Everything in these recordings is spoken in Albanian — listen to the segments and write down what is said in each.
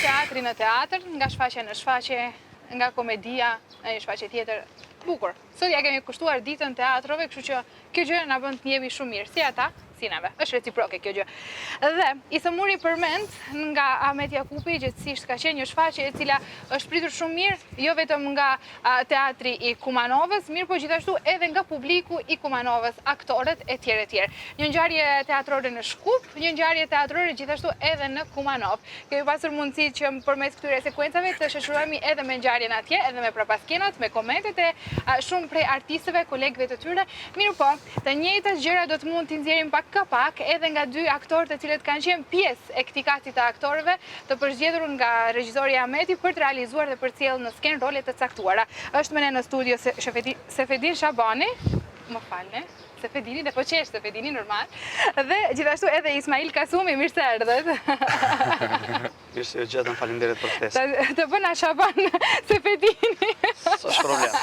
teatri në teatr, nga shfaqe në shfaqe, nga komedia në një shfaqe tjetër. Bukur. Sot ja kemi kushtuar ditën teatrove, kështu që kjo gjë na bën të jemi shumë mirë, si ata, si nave. Është reciproke kjo gjë. Dhe i thëmuri përmend nga Ahmet Jakupi, gjithsesi ka qenë një shfaqje e cila është pritur shumë mirë, jo vetëm nga teatri i Kumanovës, mirë po gjithashtu edhe nga publiku i Kumanovës, aktorët e tjerë e tjerë. Një ngjarje teatrore në Shkup, një ngjarje teatrore gjithashtu edhe në Kumanov. Kemi pasur mundësi që përmes këtyre sekuencave të shoqërohemi edhe me ngjarjen atje, edhe me prapaskenat, me komentet e shumë prej artistëve, kolegëve të tyre. Mirë po, të njëjtat gjëra do të mund t'i nxjerrim pak ka pak edhe nga dy aktorë të cilët kanë qenë pjesë e këtij kasti të aktorëve, të përzgjedhur nga regjizori Ahmeti për të realizuar dhe për të sjellë në skenë role të caktuara. Është me ne në studio Sefedin Shabani, më falni. Sefedini, dhe po qesh Sefedini normal, dhe gjithashtu edhe Ismail Kasumi, mirë se erdhët. Mirë se ju gjetëm, faleminderit për ftesën. Të bëna Shaban Sefedini. S'është problem.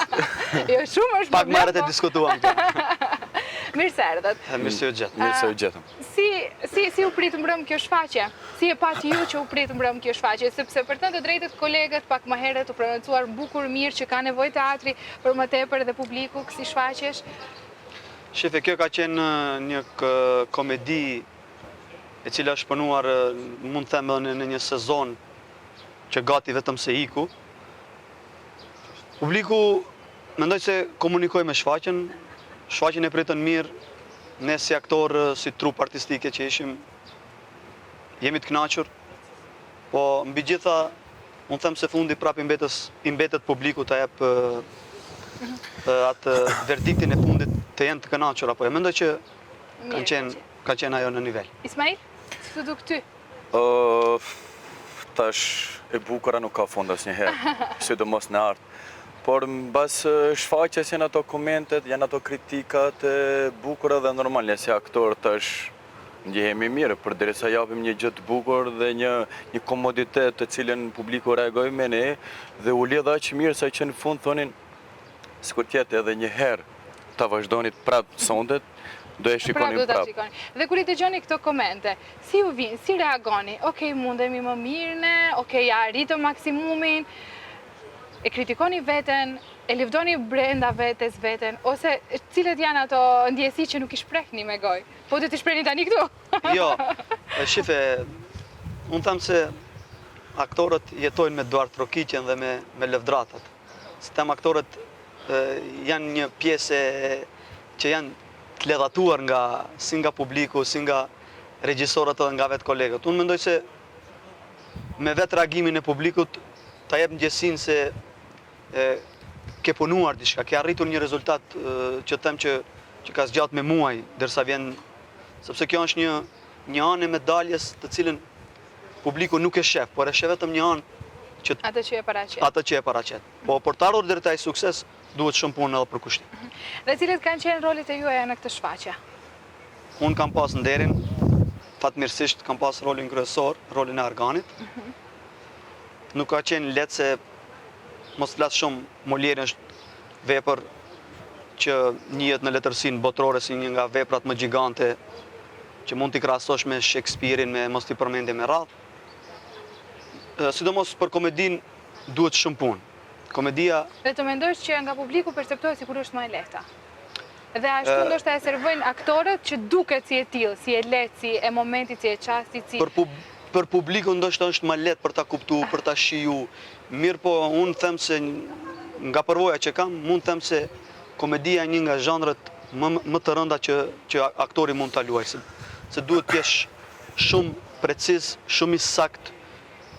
Jo, shumë është problem. Pak marrët e diskutuam këtu. Mirë se erdhët. Mirë se ju gjetëm. Mirë se ju gjetëm. Si u prit mbrëm kjo shfaqje? Si e pati ju që u prit mbrëm kjo shfaqje? Sepse për të drejtët kolegët pak më herët u prononcuar bukur mirë që ka nevojë teatri për më tepër dhe publiku kësaj shfaqjesh. Shefe, kjo ka qenë një komedi e cila është punuar, mund të them edhe në një sezon që gati vetëm se iku. Publiku mendoj se komunikoi me shfaqjen, shfaqjen e pritën mirë, ne si aktor, si trup artistike që ishim, jemi të kënaqur, po mbi gjitha, mund të them se fundi prap i mbetet publiku ta jep atë verdiktin e fundit të jenë të kënaqur apo jo. Mendoj që ka qenë ajo në nivel. Ismail, si të duk ty? Tash e bukura nuk ka fund asnjëherë, sidomos në art. Por mbas shfaqjes janë ato komentet, janë ato kritikat e bukura dhe normal, si aktor tash ndjehemi mirë, përderisa japim një gjë të bukur dhe një komoditet të cilën publiku reagoi me ne dhe u lidh aq mirë sa që në fund thonin sikur tjetë edhe një herë ta vazhdonit prapë sondet, do e shikonin prapë. Dhe kur i dëgjoni këto komente, si u vinë, si reagoni? Okej, mundemi më mirëne, okej, ja arritëm maksimumin, e kritikoni veten, e lëvdoni brenda vetes veten, ose cilët janë ato ndjesi që nuk i shprehni me gojë? Po do t'i shprehni tani këtu? Jo, shife, unë them se aktorët jetojnë me duartrokitjen dhe me lëvdratat. Se them aktorët janë një pjesë që janë të ledhatuar si nga publiku, si nga regjisorët dhe nga vetë kolegët. Unë mendoj se me vetë reagimin e publikut ta jep ndjesinë se ke punuar diçka, ke arritur një rezultat që them që ka zgjat me muaj derisa vjen, sepse kjo është një anë e medaljes të cilën publiku nuk e shef, por e shef vetëm një anë atë që e paraqet. Po për të ardhur deri te ai sukses duhet shumë punë edhe për kushtim. Dhe cilët kanë qenë rolet e juaja në këtë shfaqje? Unë kam pas nderin, fatmirësisht kam pas rolin kryesor, rolin e Arganit. Nuk ka qenë lehtë se mos flas shumë, Molieri është vepër që njihet në letërsinë botërore si një nga veprat më gjigante që mund t'i krahasosh me Shakespeare-in, me mos t'i përmendje me radhë. Sidomos për komedin duhet shumë punë. Komedia... Dhe të mendosh që nga publiku perceptohet sikur është më e lehta. Dhe ashtu ndoshta e servojnë aktorët që duket si e tillë, si e lehtë, si e momentit, si e çastit, si... Për publikun ndoshta është më lehtë për ta kuptuar, për ta shiju. Mirë po, unë them se nga përvoja që kam, mund them se komedia një nga zhanret më të rënda që aktori mund ta luajë. Se duhet të jesh shumë preciz, shumë i saktë.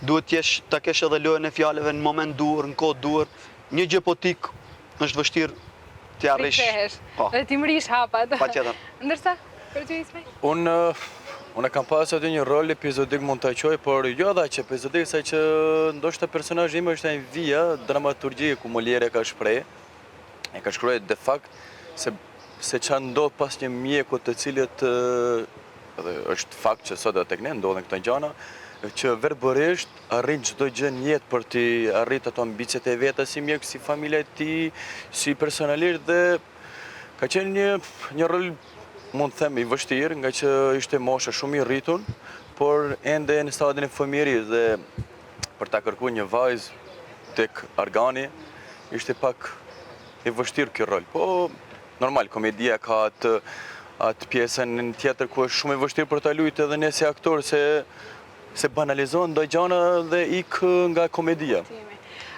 Duhet ta kesh edhe lojën e fjalëve në moment duhur, në kohë duhur. Një gjë po tik është vështirë t'i arrish. Dhe t'i mrish hapat. Patjetër. Ndërsa, për ty Ismail? Unë kam pas aty një rol epizodik mund të qoj, por jo dha që epizodik, sa që ndoshta personazhi im është një vija dramaturgji ku Molieri ka shpreh. E ka shkruar de fakt se ç'a ndodh pas një mjeku të cilët edhe është fakt që sot tek ne ndodhen këto gjëra, që verbërisht arrin çdo gjë në jetë për të arrit ato ambicet e veta si mjek, si familja e tij, si personalisht dhe ka qenë një rol mund të them i vështirë, nga që ishte mosha shumë i rritur, por ende në stadin e fëmijërisë dhe për ta kërkuar një vajzë tek Argani, ishte pak e vështirë ky rol. Po normal, komedia ka atë pjesën tjetër ku është shumë e vështirë për ta luajtur edhe ne si aktor se banalizon ndonjë gjëra dhe ik nga komedia.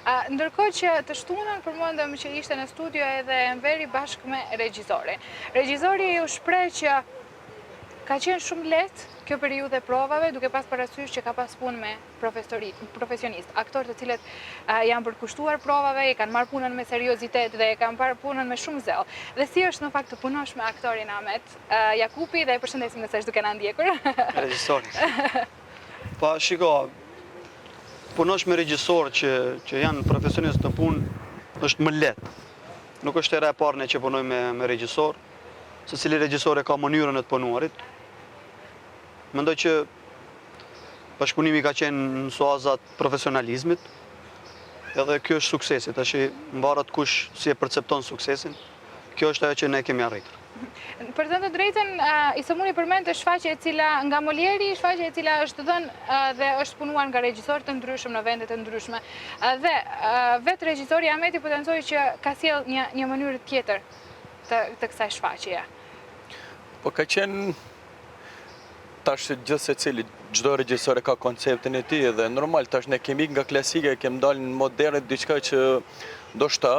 Ndërkohë që të shtunën përmendëm që ishte në studio edhe Enveri bashkë me regjisorin. Regjisori ju shpreh që ka qenë shumë lehtë kjo periudhë e provave, duke pas parasysh që ka pas punë me profesionistë, aktorë të cilët janë përkushtuar provave, e kanë marrë punën me seriozitet dhe e kanë parë punën me shumë zell. Dhe si është në fakt të punosh me aktorin Ahmet Jakupi dhe e përshëndesim nëse është duke na ndjekur. Regjisori. Pa, shiko, punosh me regjisorë që janë profesionistë në punë është më lehtë. Nuk është era e parë që punoj me regjisor, se cili regjisor e ka mënyrën e të punuarit. Mendoj që bashkëpunimi ka qenë në suazat profesionalizmit, edhe kjo është suksesi, tash mbaret kush si e percepton suksesin. Kjo është ajo që ne kemi arritur. Për të drejtën, i së muni përmend të shfaqje e cila nga Molieri, shfaqje e cila është dhënë dhe është punuar nga regjisorë të ndryshëm në vende të ndryshme. Dhe vetë regjisori Ahmeti potencoi që ka sjell një mënyrë tjetër të kësaj shfaqjeje. Po ka qenë tash gjithë secili, çdo regjisor ka konceptin e tij dhe normal tash ne kemi nga klasike, kemi dalë në moderne diçka që ndoshta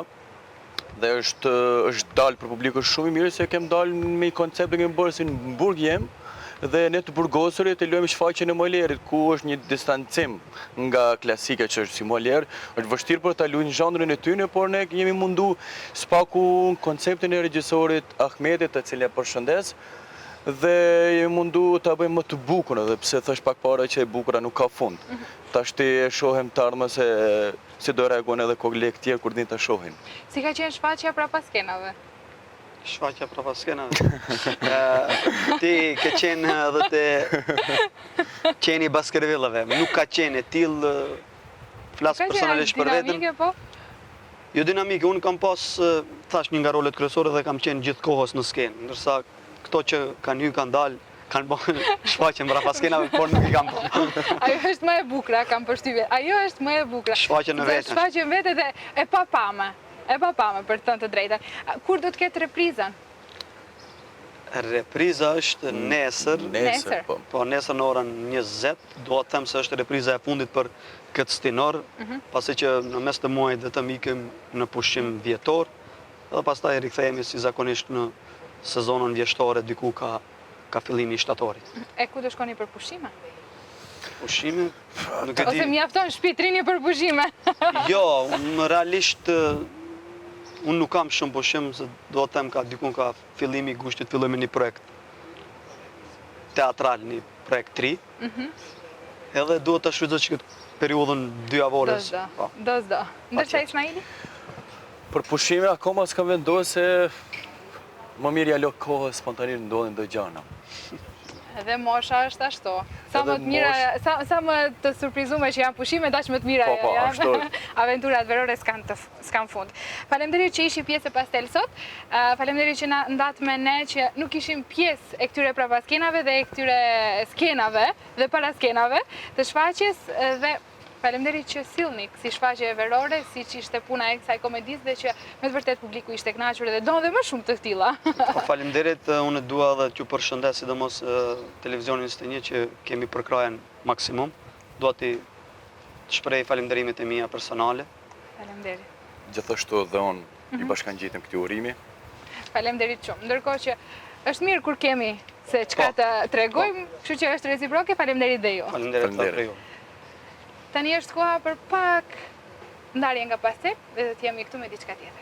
dhe është dalë për publikun shumë i mirë se kemi dalë me koncept që kemi bërë si në burg jem dhe ne të burgosurit e luajmë shfaqjen e Molierit ku është një distancim nga klasike që është si Molier, është vështirë për ta luajnë zhanrin e tyre, por ne jemi mundu spaku konceptin e regjisorit Ahmetit, të cilin e përshëndes, dhe jemi mundu ta bëjmë më të bukur, edhe pse thash pak para që e bukura nuk ka fund. Tash ti e shohim të ardhmë se si do reagojnë edhe kolegë tjerë kur din ta shohin. Si ka qenë shfaqja prapas skenave? Shfaqja prapas skenave. Ti ke qenë edhe te qeni Baskervillave, nuk ka qenë e tillë, flas personalisht për veten. Dinamike po? Jo dinamike, unë kam pas thash një nga rolet kryesore dhe kam qenë gjithë kohës në skenë, ndërsa këto që kanë hyrë kanë dalë, kanë bërë shfaqjen prapas skenave, por nuk i kam bërë. Ajo është më e bukur, kam përshtypjen. Ajo është më e bukur. Shfaqjen në vetë. Shfaqjen vetë dhe e papame. E papame për të thënë të drejtën. Kur do të ketë reprizën? Repriza është nesër. Nesër. Po nesër në orën 20, do të them se është repriza e fundit për këtë stinor, pasi që në mes të muajit vetëm ikim në pushim vjetor, dhe pastaj rikthehemi si zakonisht në sezonën vjeshtore, diku ka fillimi i shtatorit. E ku do shkoni për pushime? Pushime? Nuk e di. Ose mjafton shtëpi për pushime? Jo, realisht unë nuk kam shumë pushim, se do të them dikun ka fillimi i gushtit, fillojmë një projekt teatral, një projekt 3. Edhe duhet të shfrytëzoj që këtë periudhën 2 javores. Do. Ndërsa Ismaili? Për pushime akoma s'kam vendosur se më mirë ja lë kohës spontanisht ndodhin do gjëra. Edhe mosha është ashtu. Sa më të surprizume që janë pushime, dash më të mira janë. Aventurat verore s'kan fund. Faleminderit që ishi pjesë e Pastel sot. Faleminderit që na ndat me ne që nuk ishim pjesë e këtyre prapaskenave dhe e këtyre skenave dhe paraskenave të shfaqjes dhe faleminderit që sillni si shfaqje verore, siç ishte puna e kësaj komedisë dhe që me të vërtet publiku ishte kënaqur dhe donte më shumë të tilla. Faleminderit, unë dua edhe t'ju përshëndes sidomos televizionin 21 që kemi përkrajen maksimum. Dua t'i shpreh falënderimet e mia personale. Faleminderit. Gjithashtu dhe unë i bashkangjitëm këtij urimi. Faleminderit shumë. Ndërkohë që është mirë kur kemi se çka të tregojmë, kështu që është reciproke, faleminderit dhe ju. Faleminderit. Tani është koha për pak ndarje nga Pastel dhe do të jemi këtu me diçka tjetër.